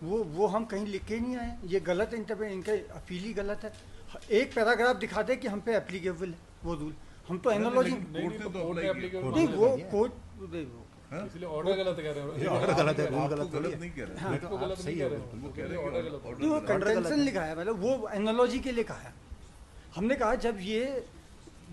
वो हम कहीं लिख के नहीं आए, ये गलत इंटरप्रेट, इनका अपील ही गलत है। एक पैराग्राफ दिखाते कि हम पे एप्लीकेबल है वो रूल, हम तो एनालॉजी नहीं, वो कोर्ट इसलिए ऑर्डर गलत कह रहे हो, ऑर्डर गलत है, रूल गलत गलत नहीं कह रहे, आपको गलत नहीं कह रहे हो, वो कह रहे हैं ऑर्डर गलत है। वो कंटेंशन लिखा है, मतलब वो एनालॉजी के लिए कहा है। हमने कहा जब ये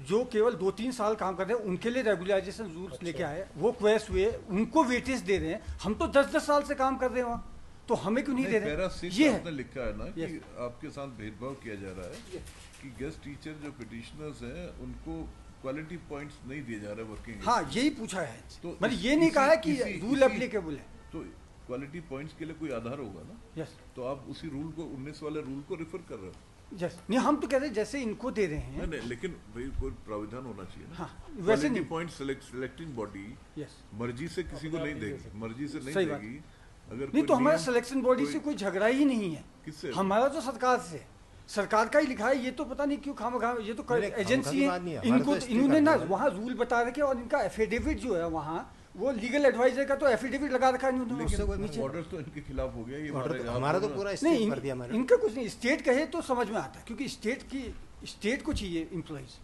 जो केवल 2-3 साल काम कर रहे हैं उनके लिए रेगुलराइजेशन रूल्स लेके आए, वो क्वेस्ट हुए, उनको वेटेज दे रहे हैं, हम तो 10-10 साल से काम कर रहे हैं वहाँ, तो हमें क्यों नहीं दे रहे? ये आपने लिखा है ना कि आपके साथ भेदभाव किया जा रहा है कि गेस्ट टीचर जो पिटिशनर्स हैं उनको क्वालिटी पॉइंट्स नहीं दिए जा रहे वर्किंग। हाँ, यही पूछा है, तो मतलब ये नहीं कहा है कि रूल एप्लीकेबल है। तो क्वालिटी पॉइंट्स के लिए कोई आधार होगा ना। यस, तो आप उसी रूल को 19 वाले रूल को रेफर कर रहे हो। यस, नहीं हम तो कह रहे हैं जैसे इनको दे रहे हैं। नहीं, लेकिन भाई कोई प्राविधान होना चाहिए ना। हाँ, वैसे नहीं। पॉइंट सिलेक्टिंग बॉडी यस, मर्जी से किसी को नहीं देगी, मर्जी से नहीं देगी। अगर नहीं तो हमारा सिलेक्शन बॉडी से कोई झगड़ा ही नहीं है। किससे? हमारा तो सरकार से, सरकार का ही लिखा है। ये तो पता नहीं क्यों खामखा, ये तो एजेंसी है, इनको इन्होंने ना वहाँ रूल बता रखे और इनका एफिडेविट जो है वहाँ, वो लीगल एडवाइजर का तो एफिडेविट लगा रखा है इन्होंने। ऑर्डर्स तो इनके खिलाफ हो गया, ये हमारा तो पूरा नहीं, इनका कुछ नहीं, स्टेट कहे तो समझ में आता है, क्योंकि स्टेट को चाहिए एम्प्लॉइज,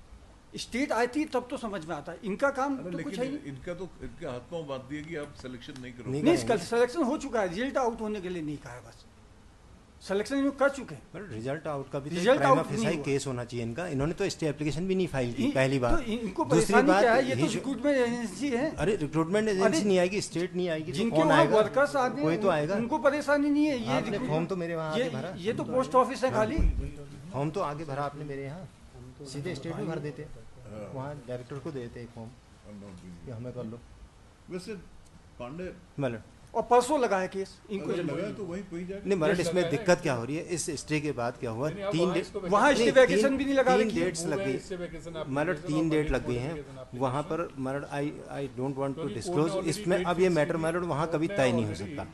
स्टेट आती तब तो समझ में आता है, इनका काम तो कुछ है नहीं। इनका तो इनके हाथ में बात दिए कि आप सिलेक्शन नहीं करोगे। नहीं, इसका सिलेक्शन हो चुका है, रिजल्ट आउट होने के लिए नहीं कहा है, बस सिलेक्शन इन्होंने कर चुके हैं। रिजल्ट आउट का भी रिजल्ट आउट केस होना चाहिए इनका। इन्होंने तो स्टे एप्लीकेशन भी नहीं फाइल की पहली बार। तो इनको परेशानी क्या है, ये तो रिक्रूटमेंट एजेंसी है। अरे रिक्रूटमेंट एजेंसी नहीं आएगी, स्टेट नहीं आएगी, जिनके वहाँ वर्कर्स आते हैं कोई तो आएगा, उनको परेशानी नहीं है। ये फॉर्म तो मेरे वहाँ आगे भरा, ये तो पोस्ट ऑफिस है खाली, फॉर्म तो आगे भरा आपने मेरे यहाँ, सीधे स्टेट में भर देते, वहाँ डायरेक्टर को देते एक फॉर्म कि हमें कर लो। वैसे पांडे मतलब और परसों लगा है केस इनको, लगा तो वही जाके नहीं मरड। इसमें दिक्कत क्या हो रही है, इस स्टे के बाद क्या हुआ, 3 डेट वहाँ स्टे वैकेशन भी नहीं लगा, 3 डेट्स लग गई मरड, 3 डेट लग गई हैं वहाँ पर मरड। I don't want to disclose इसमें, अब ये मैटर मरड वहाँ कभी तय नहीं हो सकता।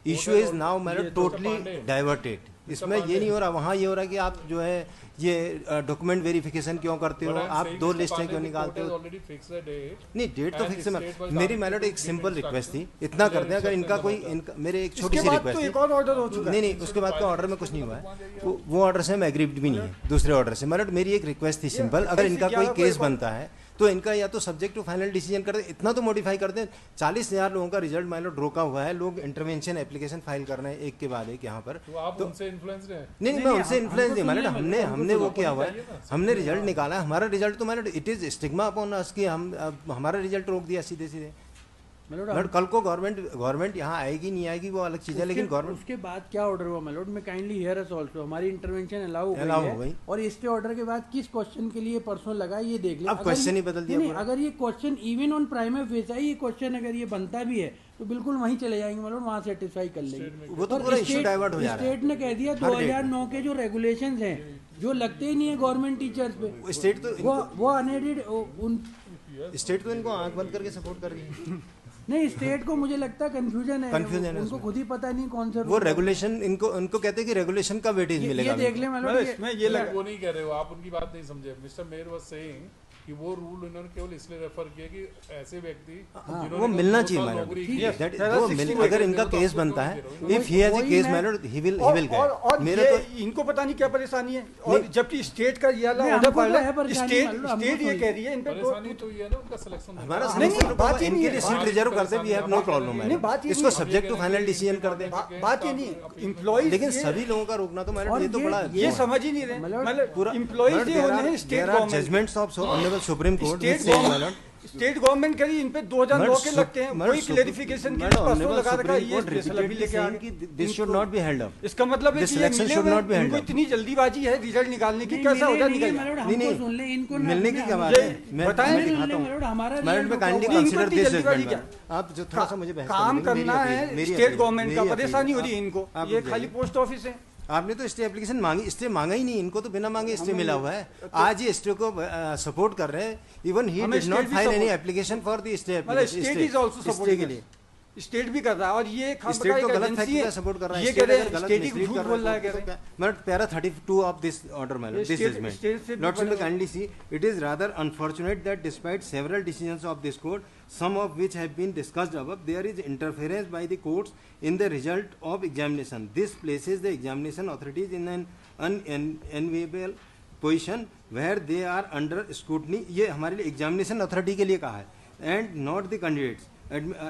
इशू इज नाउ मरड टोटली डाइवर्टेड। इसमें ये नहीं हो रहा, वहाँ ये हो रहा है कि आप जो है ये डॉक्यूमेंट वेरिफिकेशन क्यों करते हो, आप 2 लिस्टें क्यों निकालते हो। नहीं, डेट तो फिक्स है। मेरी मैरिड एक सिंपल रिक्वेस्ट थी, इतना कर दें अगर इनका कोई मेरे एक छोटी सी रिक्वेस्ट थी। एक और ऑर्डर हो चुका है। नहीं, उसके बाद का ऑर्डर में कुछ नहीं हुआ है, वो ऑर्डर से हम एग्रीड भी नहीं है दूसरे ऑर्डर से। मैरिड मेरी एक रिक्वेस्ट थी सिंपल, अगर इनका कोई केस बनता है तो इनका या तो सब्जेक्ट टू फाइनल डिसीजन कर दे, इतना तो मॉडिफाई कर दें। 40,000 लोगों का रिजल्ट मान लो रोका हुआ है, लोग इंटरवेंशन एप्लीकेशन फाइल कर रहे हैं एक के बाद एक यहाँ पर। तो आप उनसे इन्फ्लुएंस रहे? नहीं, मैं उनसे इन्फ्लुएंस नहीं, मैंने हमने वो किया हुआ है, हमने रिजल्ट निकाला है, हमारा रिजल्ट तो मैंने it is stigma upon us कि हम हमारा रिजल्ट रोक दिया सीधे सीधे। मतलब कल को गवर्नमेंट यहाँ आएगी नहीं आएगी वो अलग चीज है, लेकिन गवर्नमेंट उसके बाद क्या ऑर्डर हुआ मेलोड में, काइंडली हियर अस आल्सो, हमारी इंटरवेंशन अलाउ हो गई और इसके ऑर्डर के बाद किस क्वेश्चन के लिए परसों लगा ये देख ले। अब क्वेश्चन ही बदल दिया। अगर ये question even on primary face है, ये क्वेश्चन अगर ये बनता भी है तो बिल्कुल वहीं चले जाएंगे, मतलब वहाँ सेटिस्फाई कर लेंगे। वो तो पूरा इशू डाइवर्ट हो जा रहा है। स्टेट ने कह दिया 2009 के जो रेगुलेशंस हैं जो लगते ही नहीं है गवर्नमेंट टीचर्स पे, स्टेट तो वो अनएडेड उन स्टेट तो इनको आंख बंद करके सपोर्ट कर रही है। नहीं, स्टेट को मुझे लगता है कंफ्यूजन है, उनको खुद ही पता नहीं कौन सा वो रेगुलेशन उनको कहते हैं कि रेगुलेशन का वेटेज मिलेगा। ये देख ले मतलब वो नहीं कह रहे हो आप, उनकी बात नहीं समझे। मिस्टर मेयर वाज सेइंग कि वो रूल उन्होंने केवल इसलिए रेफर किया कि ऐसे व्यक्ति वो मिलना चाहिए मैडम, अगर इनका केस बनता है, if he has a case madam he will get. मेरे तो इनको पता नहीं क्या परेशानी है, और जबकि स्टेट का ये ऑर्डर पड़ रहा है, स्टेट ये कह रही है इन पे परेशानी तो ये है ना उनका सिलेक्शन। हमारा बात इनके लिए सीट रिजर्व कर दे, वी हैव नो प्रॉब्लम है, इसको सब्जेक्ट टू फाइनल डिसीजन कर दे। बात ये नहीं एम्प्लॉइज, लेकिन सभी लोगों का रोकना तो मैडम ये तो बड़ा ये समझ ही नहीं रहे, मतलब पूरा एम्प्लॉइज ये होने हैं state government judgements of supreme court state government करी इन पे 2009 के लगते हैं, कोई क्लेरिफिकेशन के परसों लगा रखा है, ये स्पेशल अभी लेके आ गए। This should not be held up. इसका मतलब है कि इनको इतनी जल्दीबाजी है रिजल्ट निकालने की, कैसा हो जाए नहीं मिलने की क्या बात है, मैं दिखाता हूं मैडम पे काइंडली कंसीडर दिस जजमेंट। आप जो थोड़ा सा मुझे काम करना है स्टेट गवर्नमेंट का, परेशानी हो रही है इनको, ये खाली पोस्ट ऑफिस है। आपने तो स्टे एप्लीकेशन मांगी, स्टे मांगा ही नहीं, इनको तो बिना मांगे स्टे मिला हुआ है। आज ये स्टे को सपोर्ट कर रहे हैं, even he did not file any application for the stay application के लिए। स्टेट भी कर रहा है और ये स्टेट तो गलत फैक्ट का सपोर्ट कर रहा है, ये कह रहे हैं स्टेट ही झूठ बोल रहा है। Madam para 32 of this order madam, this judgment not simple kindly see, it is rather unfortunate that despite several decisions of this court some of which have been discussed above, there is interference by the courts in the result of examination. This places the examination authorities in an unenviable position where they are under scrutiny. ये हमारे लिए examination authority के लिए कहा है, and not the candidates.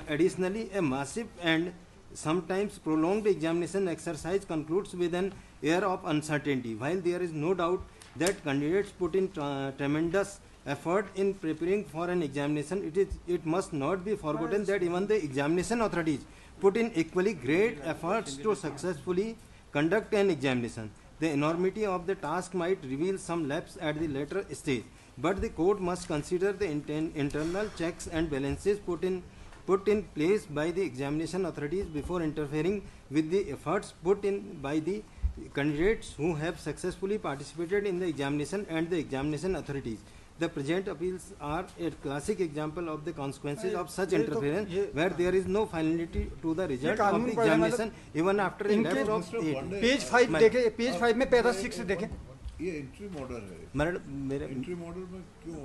Additionally, a massive and sometimes prolonged examination exercise concludes with an air of uncertainty. While there is no doubt that candidates put in tremendous effort in preparing for an examination, it must not be forgotten that even the examination authorities put in equally great efforts to successfully conduct an examination. The enormity of the task might reveal some lapse at the later stage, but the court must consider the internal checks and balances put in place by the examination authorities before interfering with the efforts put in by the candidates who have successfully participated in the examination and the examination authorities. The present appeals are a classic example of the consequences of such interference, where there is no finality to the result of the examination even after a lapse of 8. Page 5 देखें, page 5 में para 6 देखें. ये entry order है. मेरे entry order में क्यों?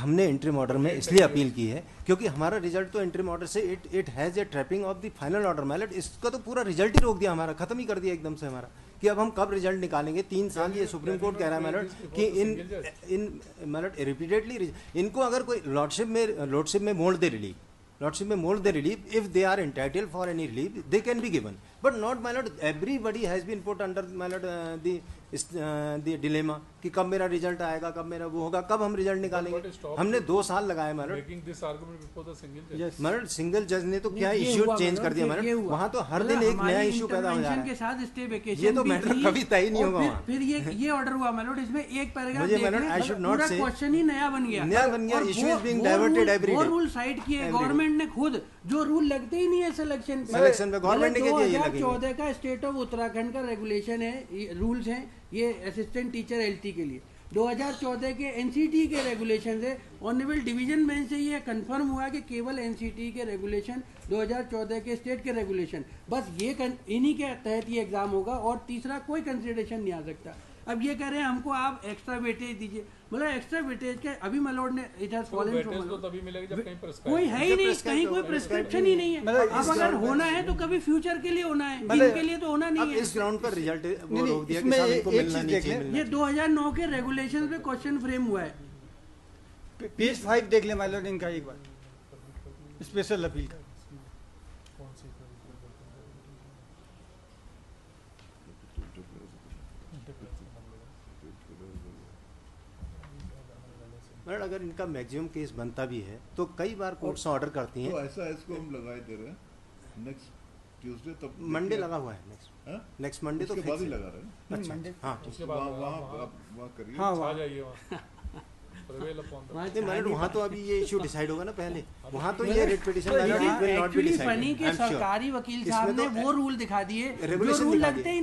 हमने entry order में इसलिए अपील की है क्योंकि हमारा रिजल्ट तो इंट्री ऑर्डर से it has a trapping of the final order. मैलट इसका तो पूरा रिजल्ट ही रोक दिया, हमारा खत्म ही कर दिया एकदम से हमारा, कि अब हम कब रिजल्ट निकालेंगे. 3 साल ये सुप्रीम कोर्ट कह रहा है मैलट कि इन मैलट रिपीटेडली इनको अगर कोई लॉर्डशिप में मोड़ दे relief, if they are entitled for any relief, they can be given, but not my lord. Everybody has been put under my lord the dilemma कि कब मेरा रिजल्ट आएगा, कब मेरा वो होगा, कब हम रिजल्ट निकालेंगे. हमने 2 साल लगाए मैलट. सिंगल जज ने तो क्या इश्यू चेंज कर दिया मैलट. वहाँ तो हर दिन एक नया इश्यू पैदा हो जा रहा है. के साथ स्टे वेकेशन ये तो मैटर कभी तय नहीं होगा वहाँ. फिर ये ऑर्डर हुआ मैलट, इसमें एक पैराग्राफ मुझे मैलट आई शुड नॉट से क्वेश्चन ही नया बन गया. Issue is being diverted every day. वो रूल साइड किए गवर्नमेंट ने खुद, जो रूल लगते ही नहीं है सिलेक्शन पे गवर्नमेंट ने क्या दिया. 2014 का स्टेट ऑफ उत्तराखंड का रेगुलेशन है, रूल्स हैं ये असिस्टेंट टीचर एलटी के लिए. 2014 के एनसीटी के रेगुलेशन है. ऑनरेबल डिवीजन बेंच से ये कंफर्म हुआ कि केवल एनसीटी के रेगुलेशन, 2014 के स्टेट के रेगुलेशन, बस ये इन्हीं के तहत ये एग्जाम होगा और तीसरा कोई कंसिडरेशन नहीं आ सकता. अब ये कह रहे हैं हमको आप एक्स्ट्रा वेटेज दीजिए. मतलब एक्स्ट्रा वेटेज के अभी मलोड ने इट हैज फॉलन फ्रॉम, तो तभी मिलेगी जब कहीं कोई है ही नहीं, कहीं कोई प्रिस्क्रिप्शन ही नहीं है. अब अगर होना है तो कभी फ्यूचर के लिए होना है, इनके लिए तो होना नहीं है. इस ग्राउंड पर रिजल्ट वो रोक दिया कि साहब इनको मिलना नहीं चाहिए. ये 2009 के रेगुलेशन पे क्वेश्चन फ्रेम हुआ है. पेज 5 देख ले मैलट इनका एक बार, स्पेशल अपील का. मैडम अगर इनका मैक्सिमम केस बनता भी है तो कई बार कोर्ट से ऑर्डर करती हैं. तो ऐसा इसको हम लगाए दे रहे हैं नेक्स्ट ट्यूसडे, तब मंडे लगा हुआ है. नेक्स्ट मंडे तो बाद ही लगा रहे हैं. अच्छा हाँ, उसके बाद वहाँ करिए. हाँ आ जाइए मैडम वहाँ तो अभी ये इशू डिसाइड होगा ना पहले. वहाँ तो ये रेट पिटीशन एक्चुअली फनी के सरकारी वकील साहब ने वो रूल दिखा दिए, जो रूल लगते ही